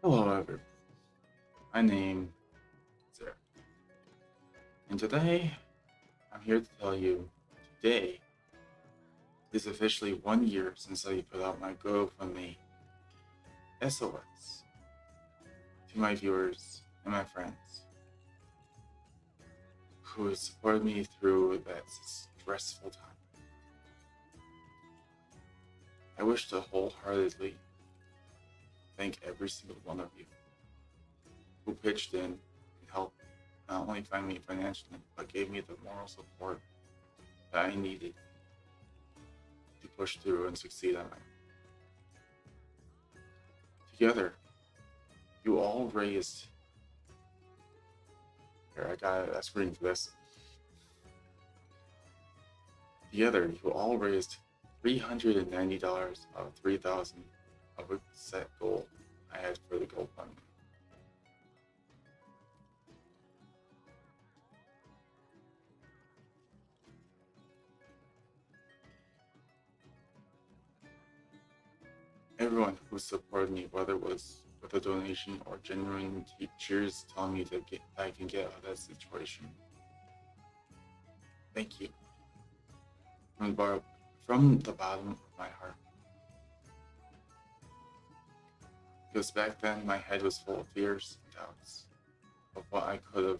Hello, everyone. My name is Zerrich, and today I'm here to tell you today is officially 1 year since I put out my GoFundMe SOS to my viewers and my friends who supported me through that stressful time. I wish to wholeheartedly thank every single one of you who pitched in and helped not only find me financially, but gave me the moral support that I needed to push through and succeed on my own. Together, you all raised. Here, I got a screen for this. Together, you all raised $390 out of 3,000 of a set goal I had for the GoFundMe. Everyone who supported me, whether it was with a donation or genuine cheers telling me that I can get out of that situation, thank you from the bottom of my heart. Because back then, my head was full of fears and doubts of what I could have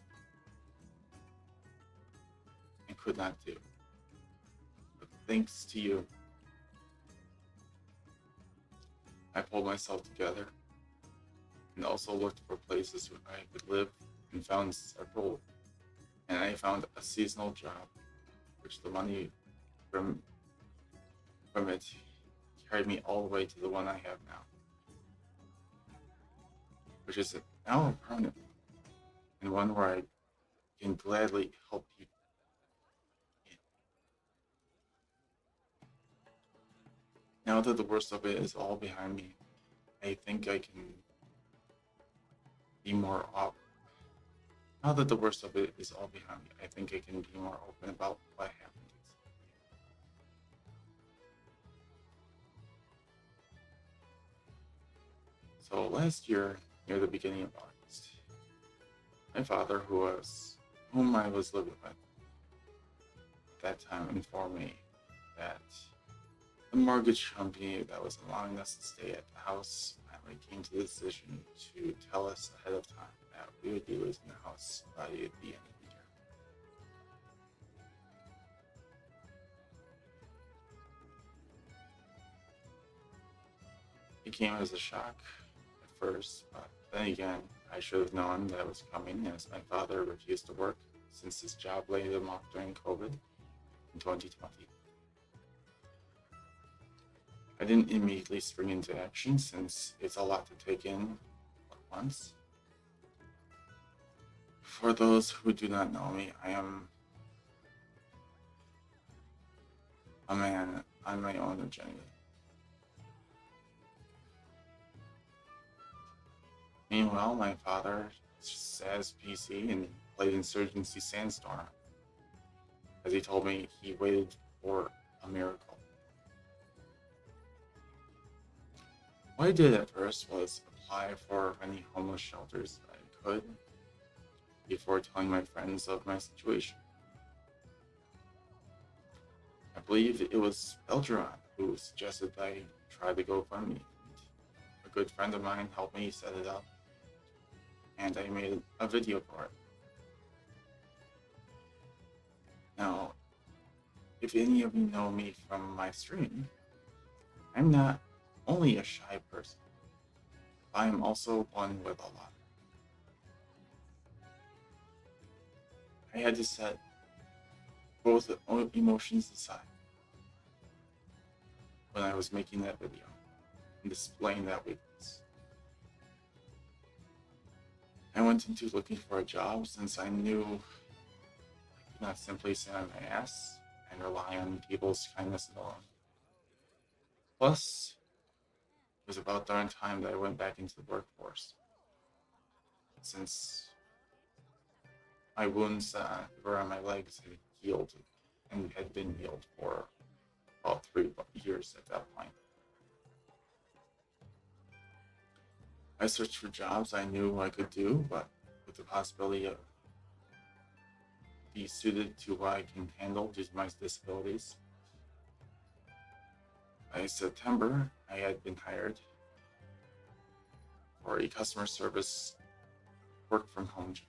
and could not do. But thanks to you, I pulled myself together and also looked for places where I could live and found several. And I found a seasonal job, which the money from it carried me all the way to the one I have now, which is now a permanent one, and one where I can gladly help people. Now that the worst of it is all behind me, I think I can be more up. Now that the worst of it is all behind me, I think I can be more open about what happened. So last year, near the beginning of August, my father, whom I was living with at that time, informed me that the mortgage company that was allowing us to stay at the house finally came to the decision to tell us ahead of time that we would be losing the house by the end of the year. It came as a shock at first, but then again, I should have known that it was coming as my father refused to work since his job laid him off during COVID in 2020. I didn't immediately spring into action since it's a lot to take in at once. For those who do not know me, I am a man on my own agenda. Meanwhile, my father sat his PC and played Insurgency Sandstorm, as he told me he waited for a miracle. What I did at first was apply for any homeless shelters that I could before telling my friends of my situation. I believe it was Belgeron who suggested that I try the GoFundMe. A good friend of mine helped me set it up, and I made a video for it. Now, if any of you know me from my stream, I'm not only a shy person, I am also one with a lot. I had to set both emotions aside when I was making that video and displaying that weakness. I went into looking for a job since I knew I could not simply sit on my ass and rely on people's kindness alone. Plus, it was about darn time that I went back into the workforce, since my wounds that were on my legs had healed and had been healed for about 3 years at that point. I searched for jobs I knew I could do, but with the possibility of be suited to what I can handle due to my disabilities. By September, I had been hired for a customer service work from home job.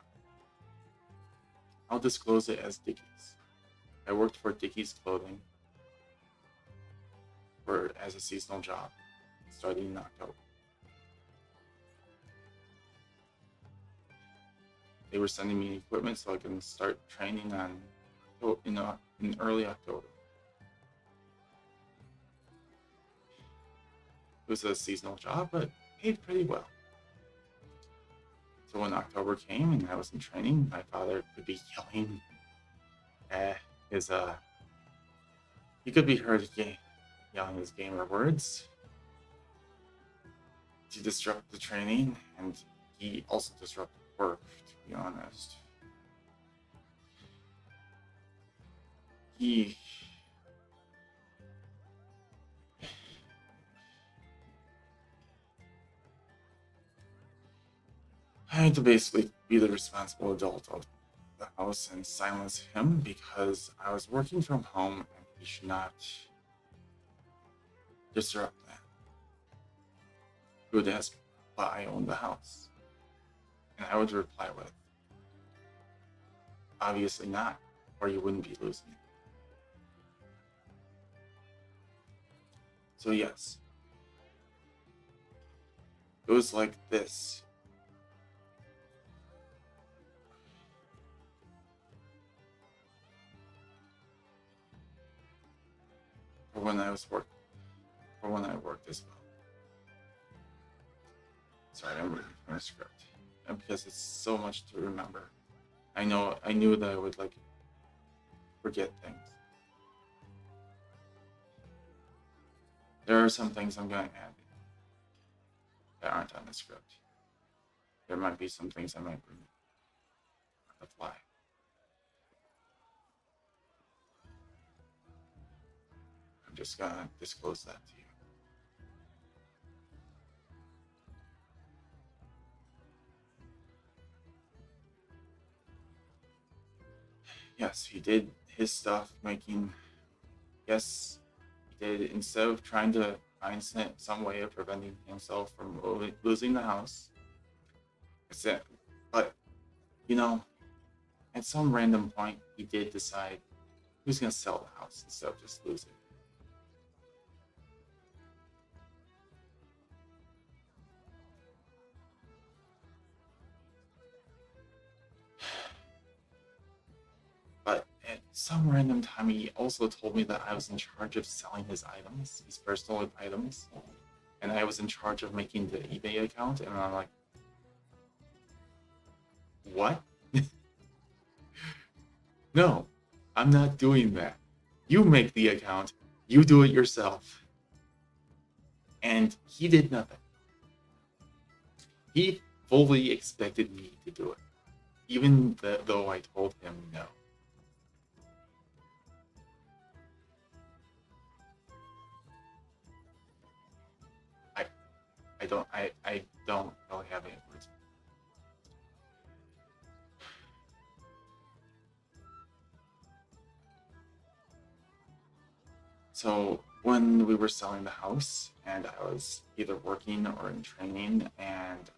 I'll disclose it as Dickies. I worked for Dickies Clothing as a seasonal job starting in October. They were sending me equipment so I can start training in early October. It was a seasonal job, but paid pretty well. So when October came and I was in training, my father could be yelling he could be heard yelling his gamer words to disrupt the training, and he also disrupted work, to be honest. I had to basically be the responsible adult of the house and silence him because I was working from home and he should not disrupt that. He would ask why I owned the house. And I would reply with, obviously not, or you wouldn't be losing it. So yes, it was like this. For when I worked as well. Sorry, I'm reading from a script. And because it's so much to remember. I knew that I would forget things. There are some things I'm going to add that aren't on the script. There might be some things I might remove on the fly. I'm just going to disclose that to you. Yes, he did his stuff yes, he did. Instead of trying to find some way of preventing himself from losing the house, but, at some random point, he did decide he was going to sell the house instead of just lose it. But at some random time, he also told me that I was in charge of selling his items, his personal items, and I was in charge of making the eBay account, and I'm like, what? No, I'm not doing that. You make the account, you do it yourself. And he did nothing. He fully expected me to do it, even though I told him no. I don't really have any words. So when we were selling the house, and I was either working or in training, and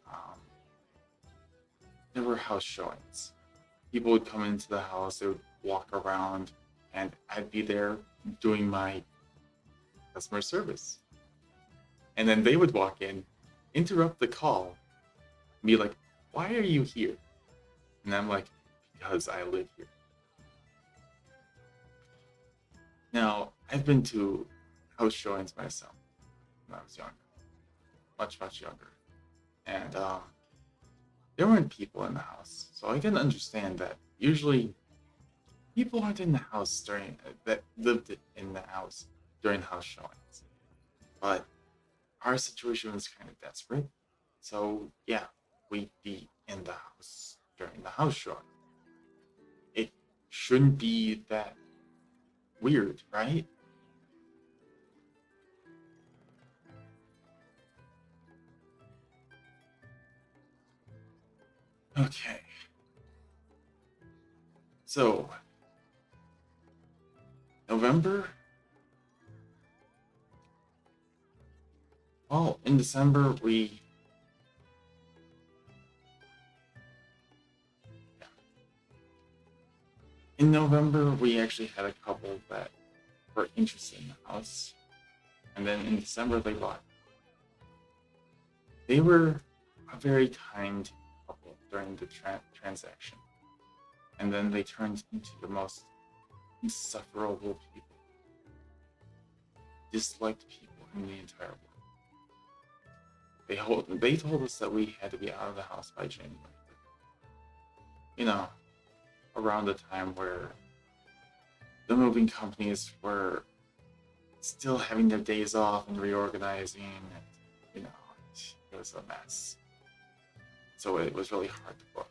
there were house showings. People would come into the house, they would walk around, and I'd be there doing my customer service. And then they would walk in, interrupt the call, and be like, why are you here? And I'm like, because I live here. Now, I've been to house showings myself when I was younger, much, much younger. And there weren't people in the house. So I can understand that usually people aren't in the house that lived in the house during house showings. But our situation was kind of desperate. So yeah, we'd be in the house during the house showing. It shouldn't be that weird, right? Okay. So, November? Well, in December, in November, we actually had a couple that were interested in the house. And then in December, they bought. They were a very kind couple during the transaction. And then they turned into the most insufferable people, disliked people in the entire world. They told us that we had to be out of the house by January. You know, around the time where the moving companies were still having their days off and reorganizing, and you know, it was a mess. So it was really hard to book.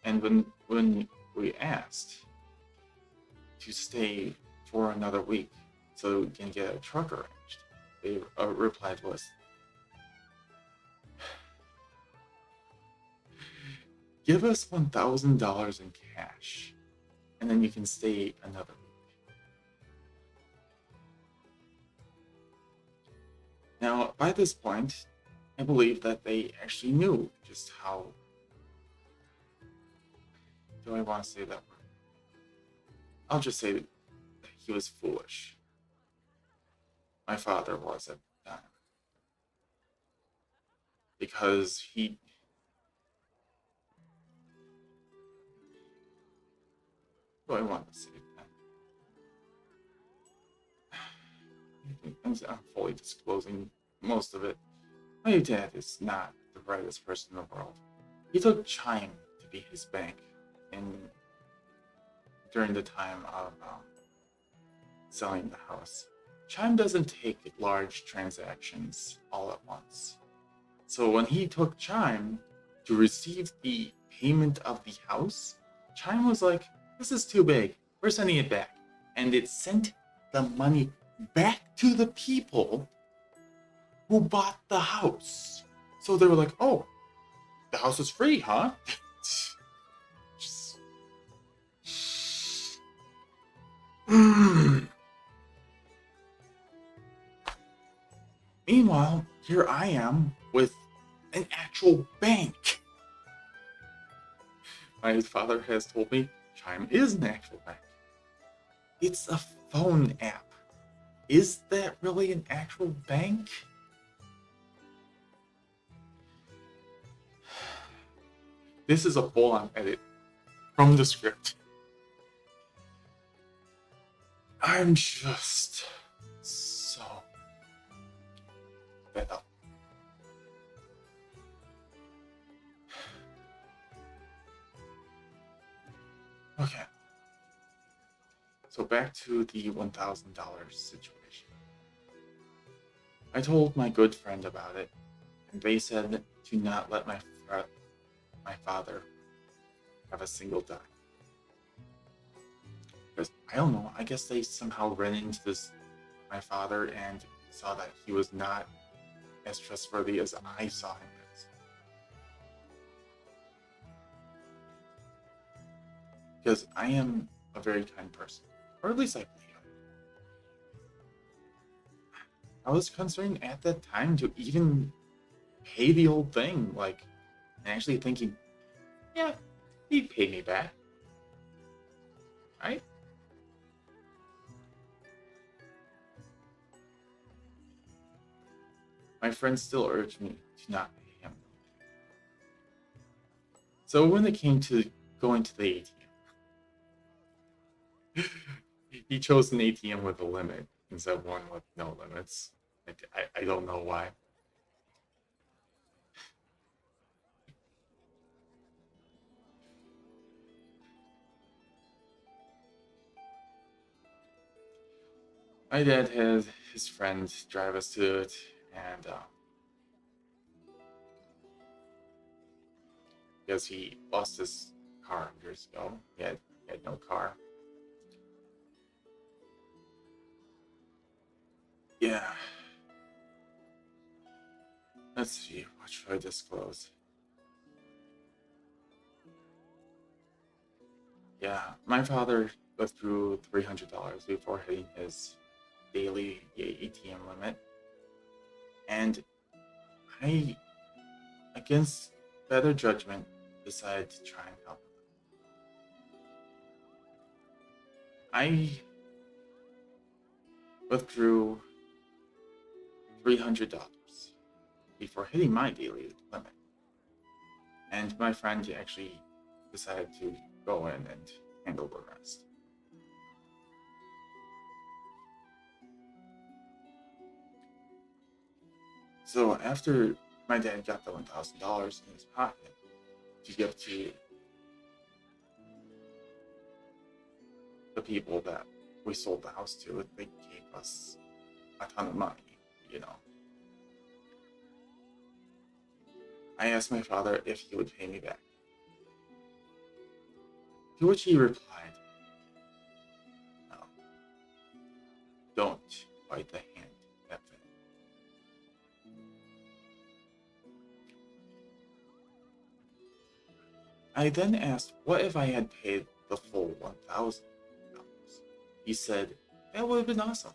And when we asked to stay for another week so we can get a truck arranged, they replied to us, give us $1,000 in cash, and then you can stay another week. Now, by this point, I believe that they actually knew just how, do I want to say that word? I'll just say that he was foolish. My father was at the time. Because he, what do I want to say that? I'm fully disclosing most of it. My dad is not the brightest person in the world. He took Chime to be his bank during the time of selling the house. Chime doesn't take large transactions all at once. So when he took Chime to receive the payment of the house, Chime was like, this is too big. We're sending it back. And it sent the money back to the people who bought the house. So they were like, oh, the house is free, huh? Meanwhile, here I am with an actual bank. My father has told me Chime is an actual bank. It's a phone app. Is that really an actual bank? This is a full-on edit from the script. I'm just so fed up. Okay. So back to the $1,000 situation. I told my good friend about it, and they said to not let my father have a single dime. Because, I don't know, I guess they somehow ran into my father and saw that he was not as trustworthy as I saw him as. Because I am a very kind person. Or at least I believe it. I was concerned at that time to even pay the old thing, and actually thinking, yeah, he'd pay me back. Right? My friends still urged me to not pay him. So when it came to going to the ATM, he chose an ATM with a limit instead of one with no limits. I don't know why. My dad had his friend drive us to it, and because he lost his car years ago, he had no car. Yeah. Let's see. What should I disclose? Yeah, my father withdrew $300 before hitting his daily ATM limit, and I, against better judgment, decided to try and help him. I withdrew $300 before hitting my daily limit, and my friend actually decided to go in and handle the rest. So after my dad got the $1,000 in his pocket to give to the people that we sold the house to, they gave us a ton of money, you know. I asked my father if he would pay me back. To which he replied, "No, don't bite the hand that fed." I then asked what if I had paid the full $1,000. He said that would have been awesome,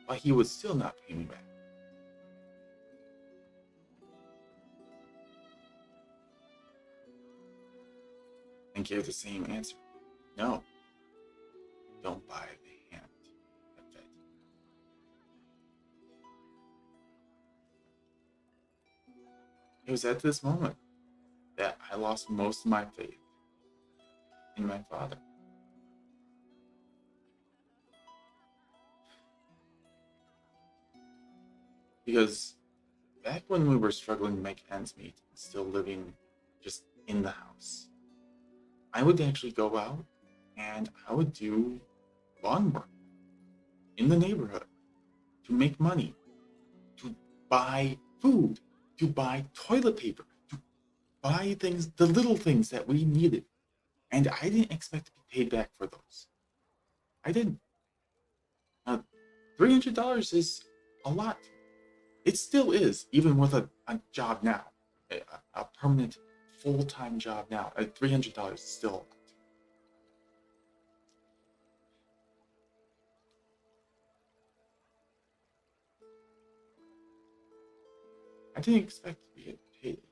but he would still not pay me back. And gave the same answer. No, don't buy the hand that fed you. It was at this moment that I lost most of my faith in my father. Because back when we were struggling to make ends meet and still living just in the house, I would actually go out and I would do lawn work in the neighborhood to make money, to buy food, to buy toilet paper, to buy things, the little things that we needed. And I didn't expect to be paid back for those. I didn't. Uh, $300 is a lot. It still is, even with a job now, a permanent full time job now. $300 is still a lot. I didn't expect to be paid,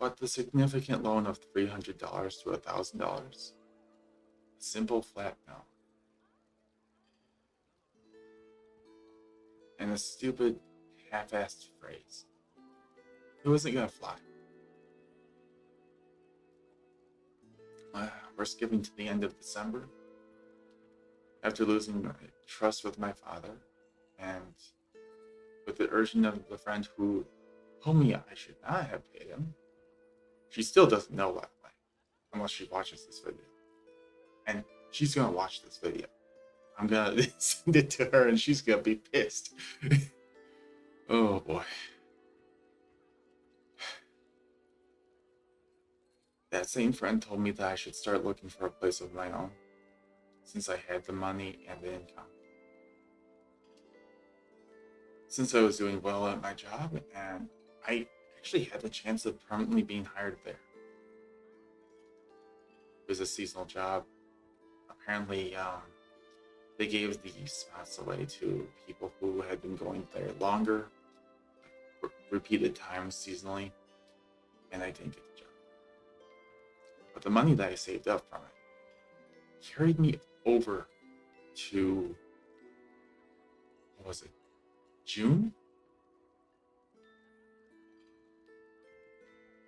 but the significant loan of $300 to $1,000, a simple flat no, and a stupid half-assed phrase, it wasn't gonna fly. We're skipping to the end of December. After losing my trust with my father, and with the urging of the friend who told me I should not have paid him, she still doesn't know, by the way, unless she watches this video. And she's gonna watch this video. I'm gonna send it to her and she's gonna be pissed. Oh boy. That same friend told me that I should start looking for a place of my own, since I had the money and the income. Since I was doing well at my job, and I actually had the chance of permanently being hired there. It was a seasonal job. Apparently, they gave the spots away to people who had been going there longer, repeated times seasonally, and I didn't get the job. But the money that I saved up from it carried me over to, what was it, June?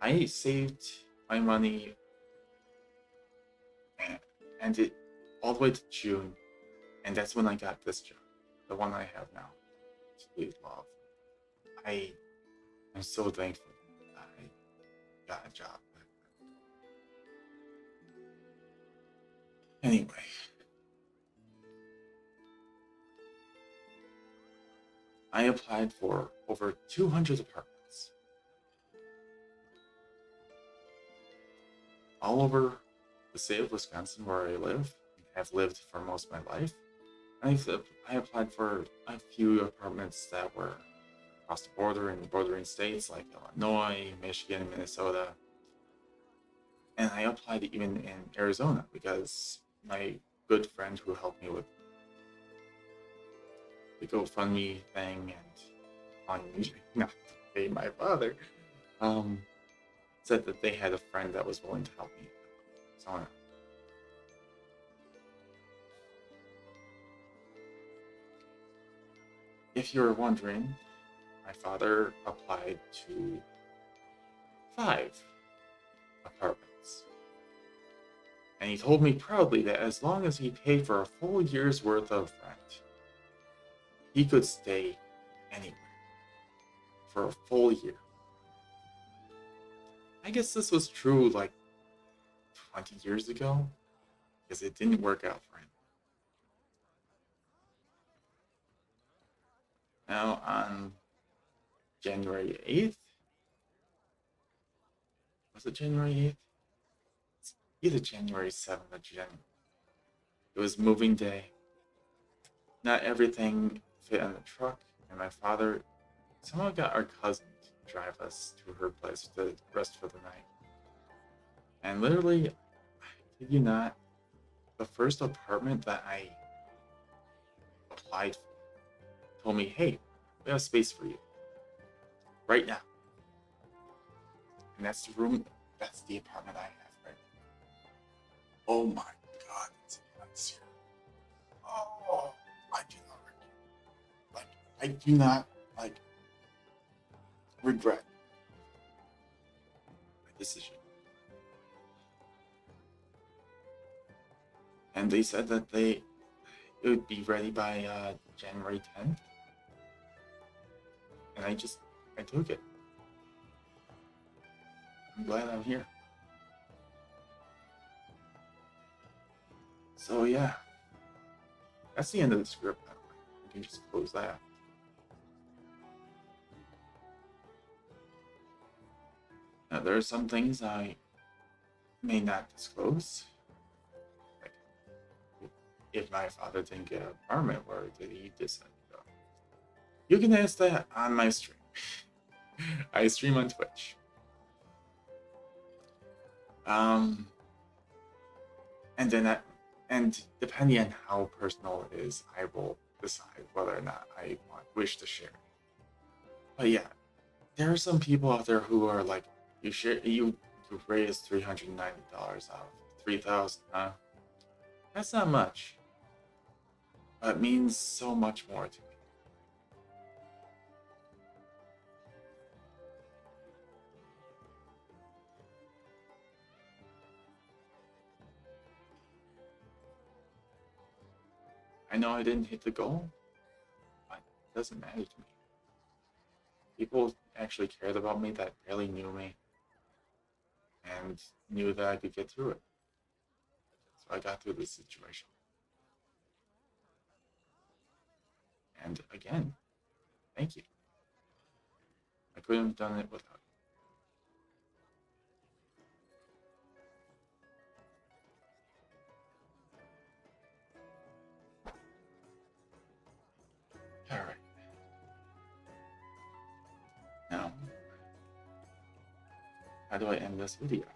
I saved my money and it all the way to June, and that's when I got this job, the one I have now, Sweet Love. I am so thankful I got a job. Anyway, I applied for over 200 apartments all over the state of Wisconsin where I live and have lived for most of my life. I applied for a few apartments that were across the border in bordering states like Illinois, Michigan, Minnesota, and I applied even in Arizona because my good friend who helped me with the GoFundMe thing and on me not to pay my father, um, said that they had a friend that was willing to help me. So if you're wondering, my father applied to 5 apartments. And he told me proudly that as long as he paid for a full year's worth of rent, he could stay anywhere for a full year. I guess this was true like 20 years ago, because it didn't work out for him. Now, on January 8th, was it January 8th? It's either January 7th or January. It was moving day. Not everything fit on the truck, and my father somehow got our cousin to drive us to her place to rest for the night. And literally, I kid you not, the first apartment that I applied for told me, hey, we have space for you right now. And that's the room, that's the apartment I have right now. Oh my God, it's nice here. Oh, I do not regret my decision. And they said that it would be ready by January 10th. And I took it. I'm glad I'm here. So yeah, that's the end of the script. We can just close that. Now there are some things I may not disclose. Like, if my father didn't get an apartment, where did he decide to go? You can ask that on my stream. I stream on Twitch. And depending on how personal it is, I will decide whether or not I wish to share. But yeah, there are some people out there who are like, you raised $390 out of 3,000, huh? That's not much, but it means so much more to me. I know I didn't hit the goal, but it doesn't matter to me. People actually cared about me that barely knew me and knew that I could get through it. So I got through this situation. And again, thank you. I couldn't have done it without you. All right. Now, how do I end this video?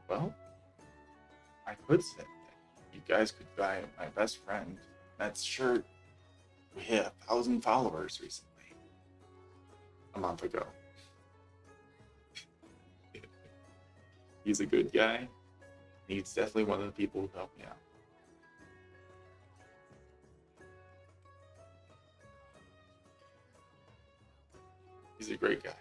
Well, I could say that you guys could buy my best friend that shirt. We hit 1,000 followers recently, a month ago. He's a good guy. He's definitely one of the people who helped me out. He's a great guy.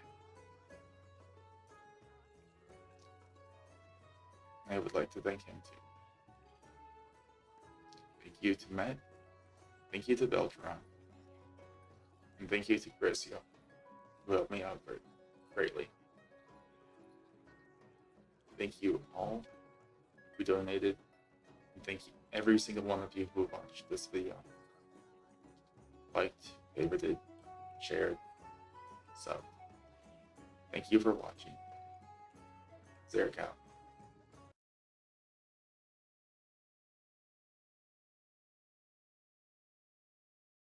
I would like to thank him too. Thank you to Matt. Thank you to Beltron. And thank you to Gracio, who helped me out greatly. Thank you all who donated. And thank you every single one of you who watched this video. Liked, favorited, shared, subbed. Thank you for watching. Zerrich out.